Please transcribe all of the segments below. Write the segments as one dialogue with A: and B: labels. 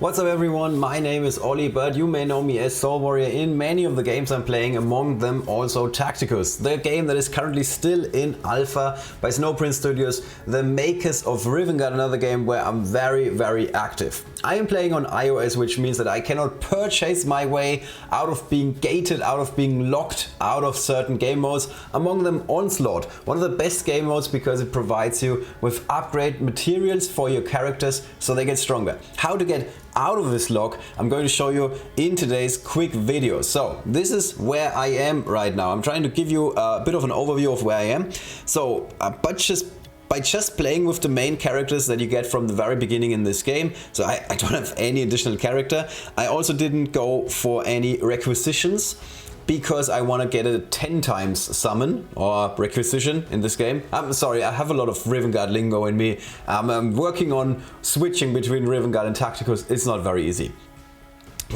A: What's up everyone, my name is Ollie, but you may know me as Soul Warrior in many of the games I'm playing, among them also Tacticus, the game that is currently still in alpha by Snowprint Studios, the makers of Rivengard, another game where I'm very active. I am playing on iOS, which means that I cannot purchase my way out of being gated, out of being locked out of certain game modes, among them Onslaught, one of the best game modes because it provides you with upgrade materials for your characters so they get stronger. How to get out of this lock, I'm going to show you in today's quick video. So this is where I am right now. I'm trying to give you a bit of an overview of where I am. So by just playing with the main characters that you get from the very beginning in this game, so I don't have any additional character. I also didn't go for any requisitions because I want to get a 10 times summon or requisition in this game. I'm sorry, I have a lot of Rivengard lingo in me. I'm working on switching between Rivengard and Tacticus. It's not very easy.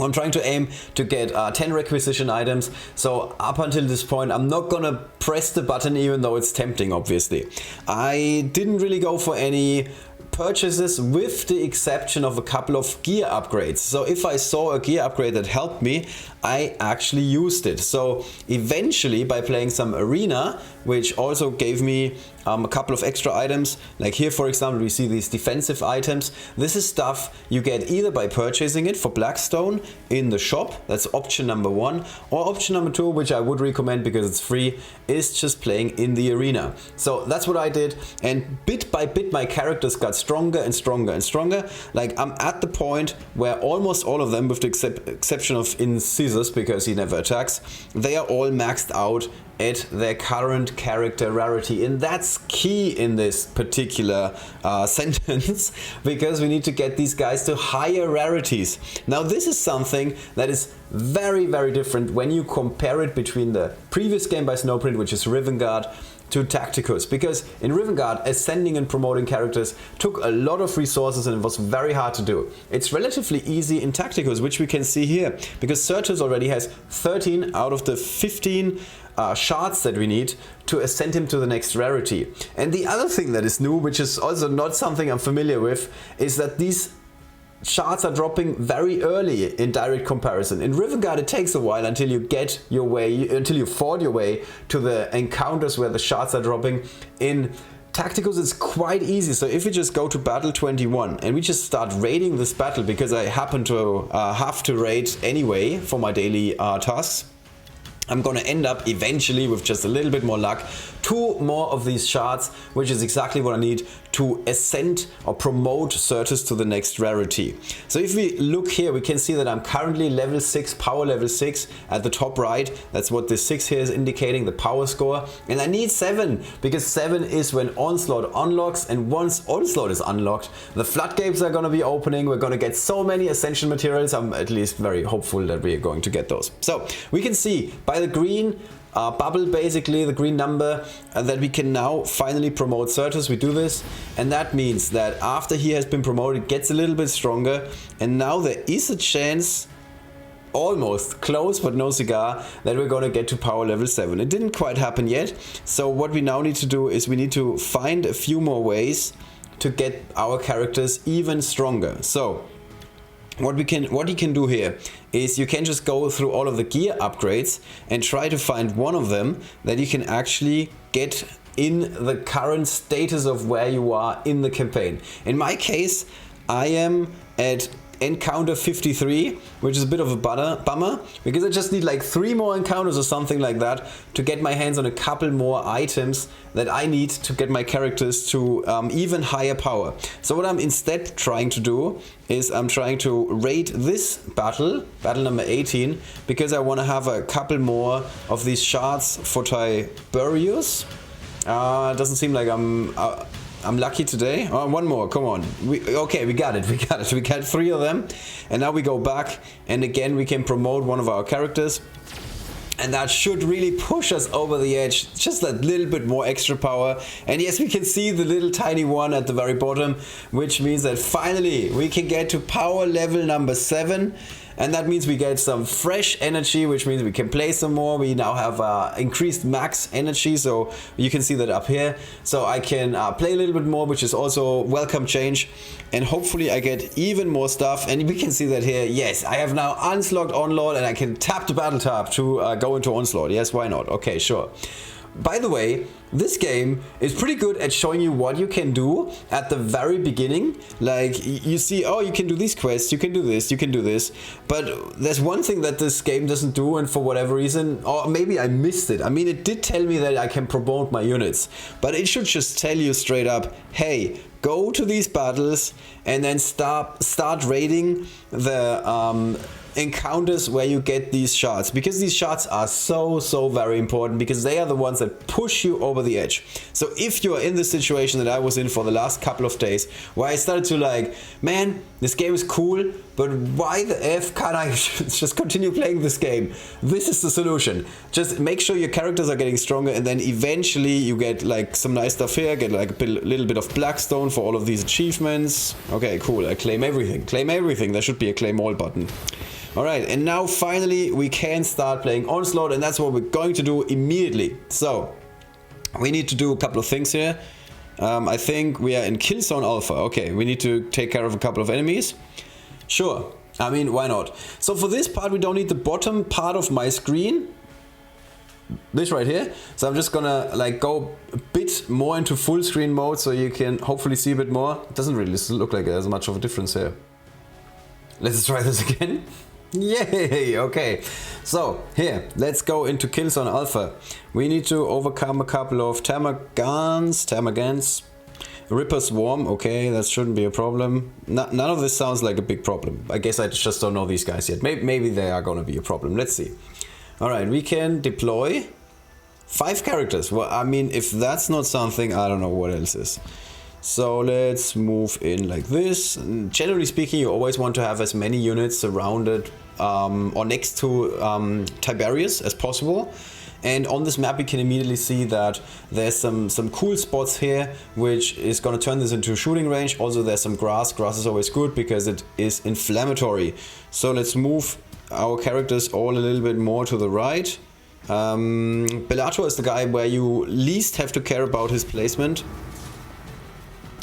A: I'm trying to aim to get 10 requisition items, so up until this point I'm not gonna press the button even though it's tempting, obviously. I didn't really go for any purchases with the exception of a couple of gear upgrades. So if I saw a gear upgrade that helped me, I actually used it. So eventually by playing some arena, which also gave me a couple of extra items, like here for example we see these defensive items. This is stuff you get either by purchasing it for Blackstone in the shop, that's option number 1, or option number 2, which I would recommend because it's free, is just playing in the arena. So that's what I did, and bit by bit my characters got stronger and stronger and stronger. Like I'm at the point where almost all of them, with the exception of Incisors because he never attacks, they are all maxed out at their current character rarity, and that's key in this particular sentence because we need to get these guys to higher rarities. Now this is something that is very different when you compare it between the previous game by Snowprint, which is Rivengard, to Tacticus, because in Rivengard ascending and promoting characters took a lot of resources and it was very hard to do. It's relatively easy in Tacticus, which we can see here, because Certus already has 13 out of the 15 shards that we need to ascend him to the next rarity. And the other thing that is new, which is also not something I'm familiar with, is that these shards are dropping very early in direct comparison. In Rivengard it takes a while until you get your way, until you fought your way to the encounters where the shards are dropping. In Tacticus it's quite easy, so if we just go to battle 21 and we just start raiding this battle, because I happen to have to raid anyway for my daily tasks, I'm gonna end up eventually with just a little bit more luck 2 more of these shards, which is exactly what I need to ascend or promote Certus to the next rarity. So if we look here, we can see that I'm currently level 6, power level 6 at the top right. That's what the 6 here is indicating, the power score. And I need 7, because 7 is when Onslaught unlocks, and once Onslaught is unlocked, the floodgates are gonna be opening. We're gonna get so many ascension materials. I'm at least very hopeful that we are going to get those. So we can see by the green bubble, basically the green number, that we can now finally promote Certus. We do this, and that means that after he has been promoted, it gets a little bit stronger, and now there is a chance, almost close but no cigar, that we're gonna get to power level 7. It didn't quite happen yet, so what we now need to do is we need to find a few more ways to get our characters even stronger. So what you can do here is you can just go through all of the gear upgrades and try to find one of them that you can actually get in the current status of where you are in the campaign. In my case, I am at encounter 53, which is a bit of a bummer, because I just need like 3 more encounters or something like that to get my hands on a couple more items that I need to get my characters to even higher power. So what I'm instead trying to do is I'm trying to raid this battle number 18, because I want to have a couple more of these shards for Tiberius. It doesn't seem like I'm lucky today. Oh, one more, come on. Okay, we got it. We got 3 of them. And now we go back, and again we can promote one of our characters. And that should really push us over the edge. Just a little bit more extra power. And yes, we can see the little tiny one at the very bottom, which means that finally we can get to power level number 7. and that means we get some fresh energy, which means we can play some more. We now have increased max energy, so you can see that up here. So I can play a little bit more, which is also welcome change, and hopefully I get even more stuff. And we can see that here, yes, I have now unlocked Onslaught, and I can tap the battle tab to go into Onslaught. Yes, why not? Okay, sure. By the way, this game is pretty good at showing you what you can do at the very beginning. Like, you see, oh, you can do these quests, you can do this, you can do this. But there's one thing that this game doesn't do, and for whatever reason, or maybe I missed it. I mean, it did tell me that I can promote my units, but it should just tell you straight up, hey, go to these battles and then start raiding the encounters where you get these shards, because these shards are so very important, because they are the ones that push you over the edge. So if you're in the situation that I was in for the last couple of days, where I started to like, man, this game is cool, but why the F can't I just continue playing this game? This is the solution. Just make sure your characters are getting stronger, and then eventually you get like some nice stuff here, get like a little bit of Blackstone for all of these achievements. Okay, cool, I claim everything. Claim everything. There should be a claim all button. Alright, and now finally we can start playing Onslaught, and that's what we're going to do immediately. So, we need to do a couple of things here. I think we are in Kill Zone Alpha. Okay, we need to take care of a couple of enemies. Sure, I mean, why not? So for this part we don't need the bottom part of my screen. This right here. So I'm just gonna like go a bit more into full screen mode so you can hopefully see a bit more. It doesn't really look like there's much of a difference here. Let's try this again. Yay! Okay, so here, let's go into Kill Zone Alpha. We need to overcome a couple of Termagants, Ripper Swarm. Okay, that shouldn't be a problem. None of this sounds like a big problem. I guess I just don't know these guys yet. Maybe they are gonna be a problem. Let's see. Alright, we can deploy 5 characters. Well, I mean, if that's not something, I don't know what else is. So let's move in like this. And generally speaking, you always want to have as many units surrounded or next to Tiberius as possible. And on this map, you can immediately see that there's some cool spots here, which is going to turn this into a shooting range. Also, there's some grass. Grass is always good because it is inflammatory. So let's move our characters all a little bit more to the right. Bellator is the guy where you least have to care about his placement.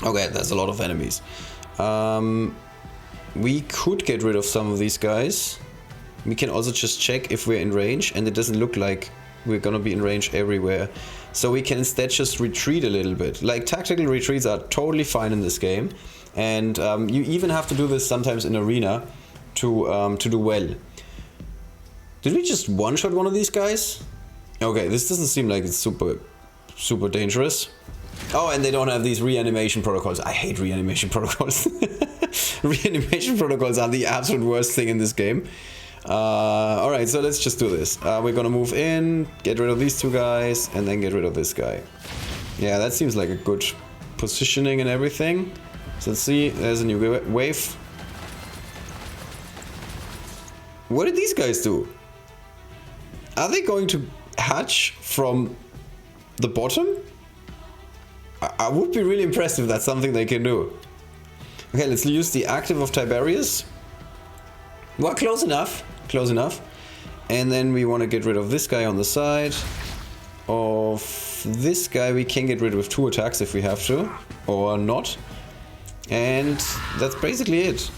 A: Okay, there's a lot of enemies. We could get rid of some of these guys. We can also just check if we're in range, and it doesn't look like we're gonna be in range everywhere. So we can instead just retreat a little bit. Like, tactical retreats are totally fine in this game. And you even have to do this sometimes in arena to do well. Did we just one-shot one of these guys? Okay, this doesn't seem like it's super dangerous. Oh, and they don't have these reanimation protocols. I hate reanimation protocols. Reanimation protocols are the absolute worst thing in this game. Alright, so let's just do this. We're gonna move in, get rid of these 2 guys, and then get rid of this guy. Yeah, that seems like a good positioning and everything. So let's see, there's a new wave. What did these guys do? Are they going to hatch from the bottom? I would be really impressed if that's something they can do. Okay, let's use the active of Tiberius. Well, close enough. Close enough. And then we want to get rid of this guy on the side. Of this guy we can get rid of 2 attacks if we have to. Or not. And that's basically it.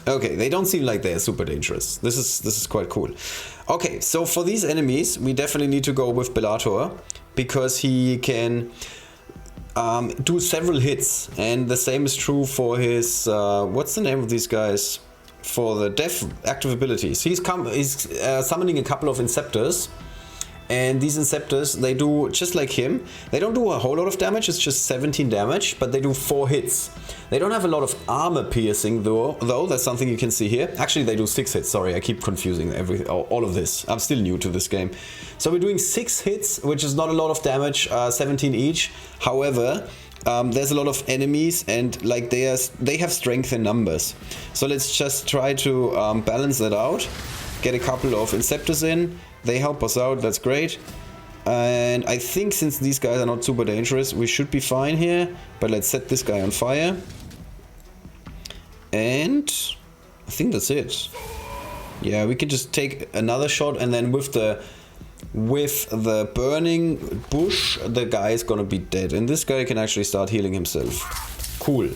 A: Okay, they don't seem like they're super dangerous. This is quite cool. Okay, so for these enemies, we definitely need to go with Bellator, because he can do several hits, and the same is true for his what's the name of these guys? For the death active abilities. He's summoning a couple of Inceptors. And these Inceptors, they do just like him. They don't do a whole lot of damage, it's just 17 damage, but they do 4 hits. They don't have a lot of armor piercing though. That's something you can see here. Actually, they do 6 hits. Sorry, I keep confusing all of this. I'm still new to this game. So we're doing 6 hits, which is not a lot of damage, 17 each. However, there's a lot of enemies, and like they have strength in numbers. So let's just try to balance that out. Get a couple of Inceptors in. They help us out, that's great. And I think since these guys are not super dangerous, we should be fine here. But let's set this guy on fire. And I think that's it. Yeah, we can just take another shot, and then with the burning bush, the guy is gonna be dead. And this guy can actually start healing himself. Cool.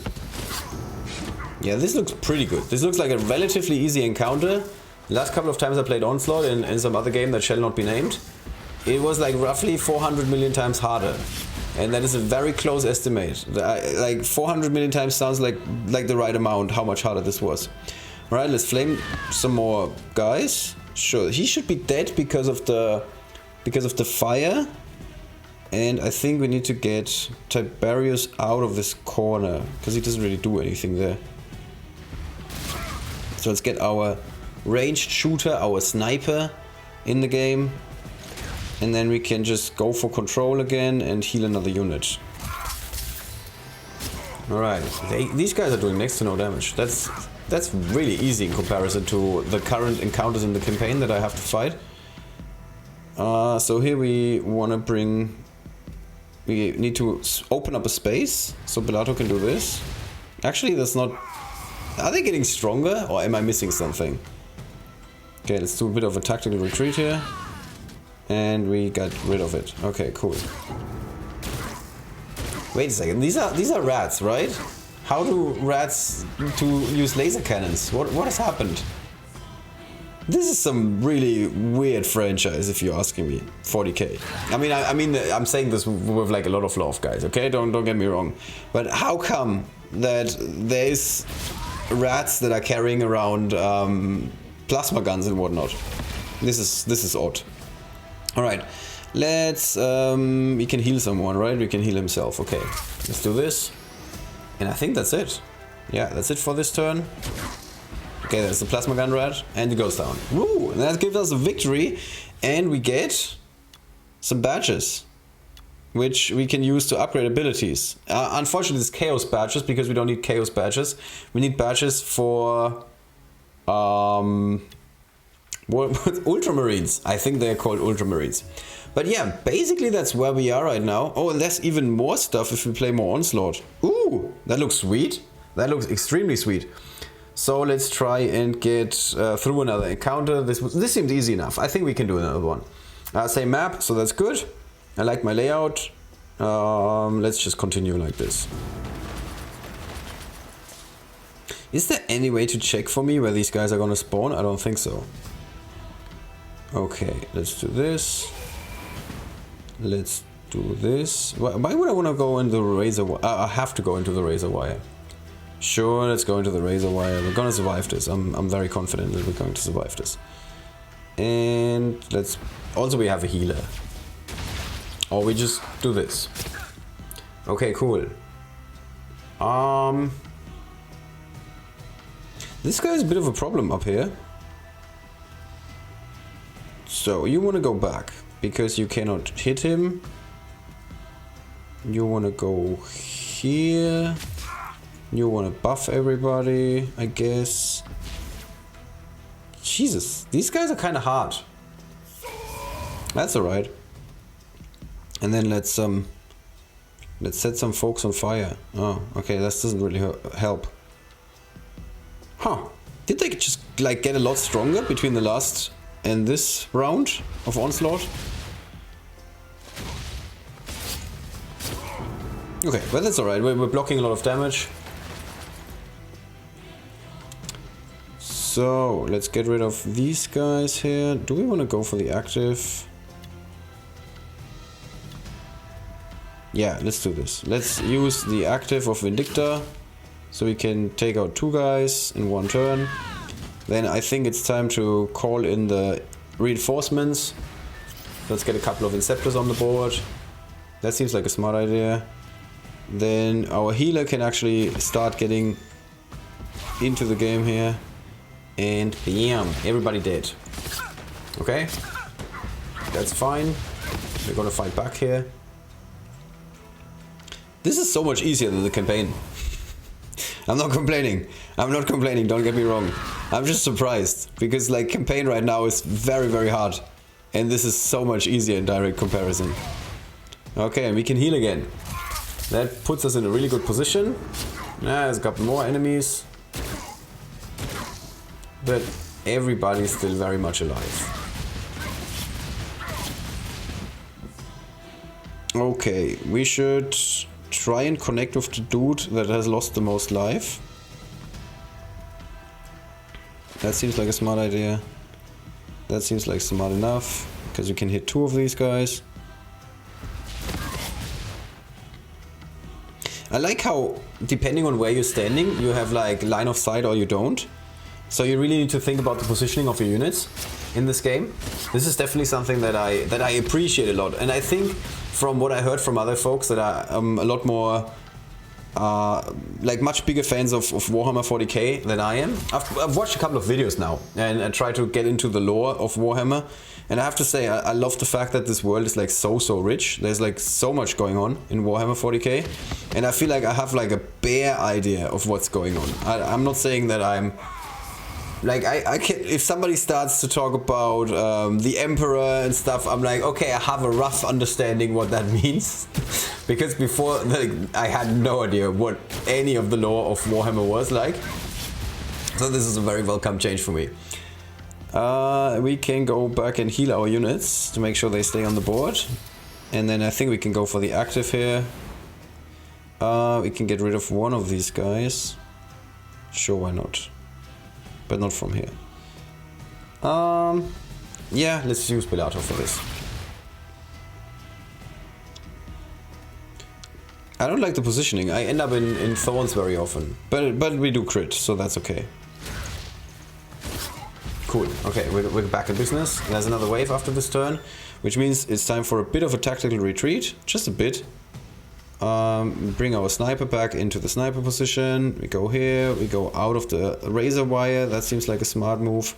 A: Yeah, this looks pretty good. This looks like a relatively easy encounter. Last couple of times I played Onslaught in some other game that shall not be named, it was like roughly 400 million times harder. And that is a very close estimate. Like 400 million times sounds like the right amount, how much harder this was. Alright, let's flame some more guys. Sure, he should be dead because of the fire. And I think we need to get Tiberius out of this corner, because he doesn't really do anything there. So let's get our ranged shooter, our sniper in the game. And then we can just go for control again and heal another unit. Alright, these guys are doing next to no damage. That's really easy in comparison to the current encounters in the campaign that I have to fight. So here we need to open up a space so Bellato can do this. Actually, that's not... Are they getting stronger, or am I missing something? Okay, let's do a bit of a tactical retreat here. And we got rid of it. Okay, cool. Wait a second, these are rats, right? How do rats use laser cannons? What has happened? This is some really weird franchise, if you're asking me. 40k. I mean, I'm saying this with like a lot of love, guys. Okay, don't get me wrong. But how come that there's rats that are carrying around plasma guns and whatnot? This is odd. All right, let's. We can heal someone, right? We can heal himself. Okay, let's do this. And I think that's it. Yeah, that's it for this turn. Okay, there's the plasma gun rat, and it goes down. Woo! And that gives us a victory, and we get some badges, which we can use to upgrade abilities. Unfortunately, it's chaos badges, because we don't need chaos badges. We need badges for Ultramarines. I think they're called Ultramarines. But yeah, basically that's where we are right now. Oh, and there's even more stuff if we play more Onslaught. Ooh, that looks sweet. That looks extremely sweet. So let's try and get through another encounter. This seemed easy enough. I think we can do another one. Same map, so that's good. I like my layout. Let's just continue like this. Is there any way to check for me where these guys are gonna spawn? I don't think so. Okay, let's do this. Let's do this. Why would I want to go into the razor wire? I have to go into the razor wire. Sure, let's go into the razor wire. We're gonna survive this. I'm very confident that we're going to survive this. And let's... Also, we have a healer. Or we just do this. Okay, cool. This guy is a bit of a problem up here. So, you want to go back, because you cannot hit him. You want to go here. You want to buff everybody, I guess. Jesus, these guys are kind of hard. That's alright. And then let's set some folks on fire. Oh, okay, that doesn't really help. Huh. Did they just like get a lot stronger between the last and this round of Onslaught? Okay, but that's alright. We're blocking a lot of damage. So, let's get rid of these guys here. Do we want to go for the active? Yeah, let's do this. Let's use the active of Vindicta, so we can take out 2 guys in 1 turn. Then I think it's time to call in the reinforcements. Let's get a couple of Inceptors on the board. That seems like a smart idea. Then our healer can actually start getting into the game here. And bam, everybody dead. Okay, that's fine. We're gonna fight back here. This is so much easier than the campaign. I'm not complaining. I'm not complaining, don't get me wrong. I'm just surprised, because like campaign right now is very, very hard. And this is so much easier in direct comparison. Okay, and we can heal again. That puts us in a really good position. There's a couple more enemies. but everybody's still very much alive. Okay, we should try and connect with the dude that has lost the most life. That seems like a smart idea. That seems like smart enough, because you can hit 2 of these guys. I like how, depending on where you're standing, you have like line of sight or you don't. So you really need to think about the positioning of your units in this game. This is definitely something that I appreciate a lot. And I think from what I heard from other folks that are a lot more, like much bigger fans of Warhammer 40k than I am. I've watched a couple of videos now and I try to get into the lore of Warhammer. And I have to say, I love the fact that this world is like so rich. There's like so much going on in Warhammer 40k. And I feel like I have like a bare idea of what's going on. I'm not saying that I'm... Like, I can, if somebody starts to talk about the Emperor and stuff, I'm like, okay, I have a rough understanding what that means. Because before, like, I had no idea what any of the lore of Warhammer was like. So this is a very welcome change for me. We can go back and heal our units to make sure they stay on the board. And then I think we can go for the active here. We can get rid of one of these guys. Sure, why not? But not from here. Yeah, let's use Bellator for this. I don't like the positioning. I end up in thorns very often. But we do crit, so that's okay. Cool. Okay, we're back in business. There's another wave after this turn, which means it's time for a bit of a tactical retreat. Just a bit. Bring our sniper back into the sniper position. We go here, we go out of the razor wire. That seems like a smart move.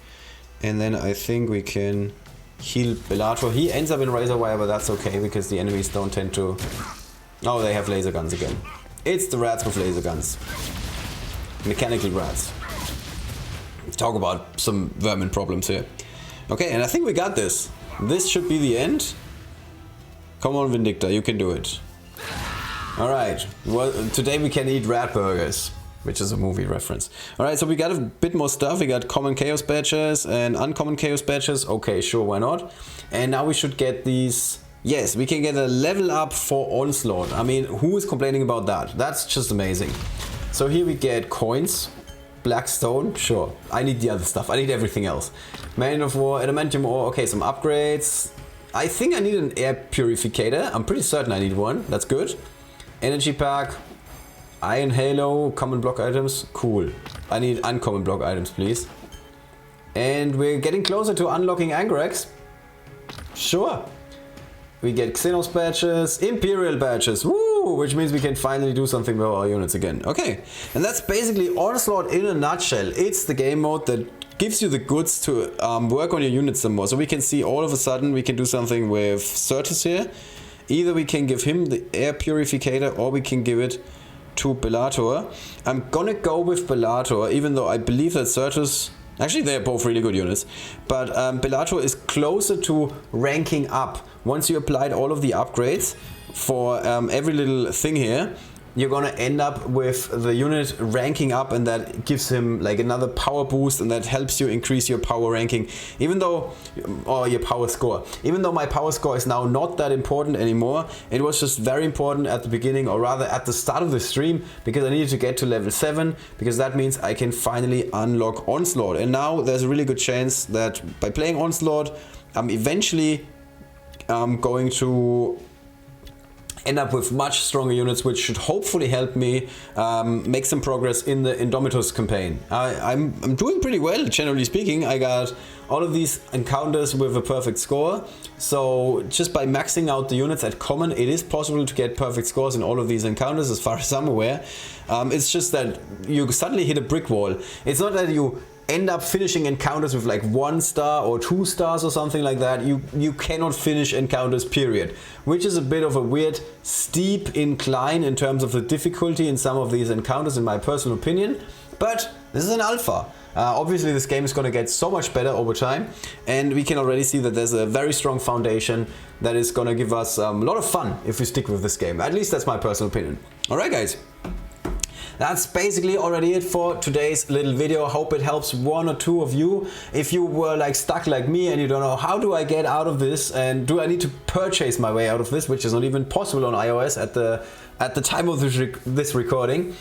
A: And then I think we can heal Bellator. He ends up in razor wire, but that's okay because the enemies don't tend to... Oh, they have laser guns again. It's the rats with laser guns. Mechanical rats. Talk about some vermin problems here. Okay, and I think we got this. This should be the end. Come on, Vindicta, you can do it. Alright, well, today we can eat rat burgers, which is a movie reference. Alright, so we got a bit more stuff. We got common chaos badges and uncommon chaos badges. Okay, sure, why not? And now we should get these... Yes, we can get a level up for Onslaught. I mean, who is complaining about that? That's just amazing. So here we get coins. Black stone, sure. I need the other stuff. I need everything else. Man of War, adamantium ore. Okay, some upgrades. I think I need an air purificator. I'm pretty certain I need one. That's good. Energy pack. Iron halo. Common block items. Cool. I need uncommon block items, please. And we're getting closer to unlocking Angrax. Sure. We get Xenos badges, Imperial badges, woo! Which means we can finally do something with our units again. Okay, and that's basically Onslaught in a nutshell. It's the game mode that gives you the goods to work on your units some more. So we can see all of a sudden we can do something with Certus here. Either we can give him the air purificator or we can give it to Bellator. I'm gonna go with Bellator, even though I believe that Certus... Actually, they're both really good units, but Bellator is closer to ranking up. Once you applied all of the upgrades for every little thing here, you're gonna end up with the unit ranking up, and that gives him like another power boost, and that helps you increase your power ranking, even though, or your power score. Even though my power score is now not that important anymore, it was just very important at the beginning, or rather at the start of the stream, because I needed to get to level 7, because that means I can finally unlock Onslaught. And now there's a really good chance that by playing Onslaught, I'm eventually going to end up with much stronger units, which should hopefully help me make some progress in the Indomitus campaign. I'm doing pretty well, generally speaking. I got all of these encounters with a perfect score. So just by maxing out the units at common, it is possible to get perfect scores in all of these encounters, as far as I'm aware. It's just that you suddenly hit a brick wall. It's not that you end up finishing encounters with like 1 star or 2 stars or something like that. You cannot finish encounters, period. Which is a bit of a weird steep incline in terms of the difficulty in some of these encounters, in my personal opinion. But this is an alpha. Obviously this game is going to get so much better over time, and we can already see that there's a very strong foundation that is going to give us a lot of fun if we stick with this game. At least that's my personal opinion. Alright guys. that's basically already it for today's little video. Hope it helps one or two of you. If you were like stuck like me and you don't know how do I get out of this and do I need to purchase my way out of this, which is not even possible on iOS at the time of this recording,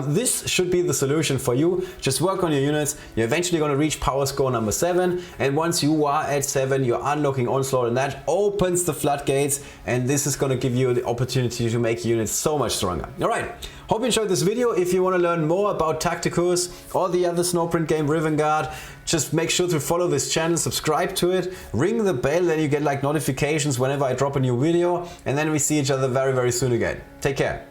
A: this should be the solution for you. Just work on your units. You're eventually going to reach power score number 7, and once you are at 7, you're unlocking Onslaught, and that opens the floodgates, and this is going to give you the opportunity to make units so much stronger. Alright, hope you enjoyed this video. If you want to learn more about Tacticus or the other Snowprint game, Riven Guard, just make sure to follow this channel, subscribe to it, ring the bell, then you get like notifications whenever I drop a new video, and then we see each other very, very soon again. Take care.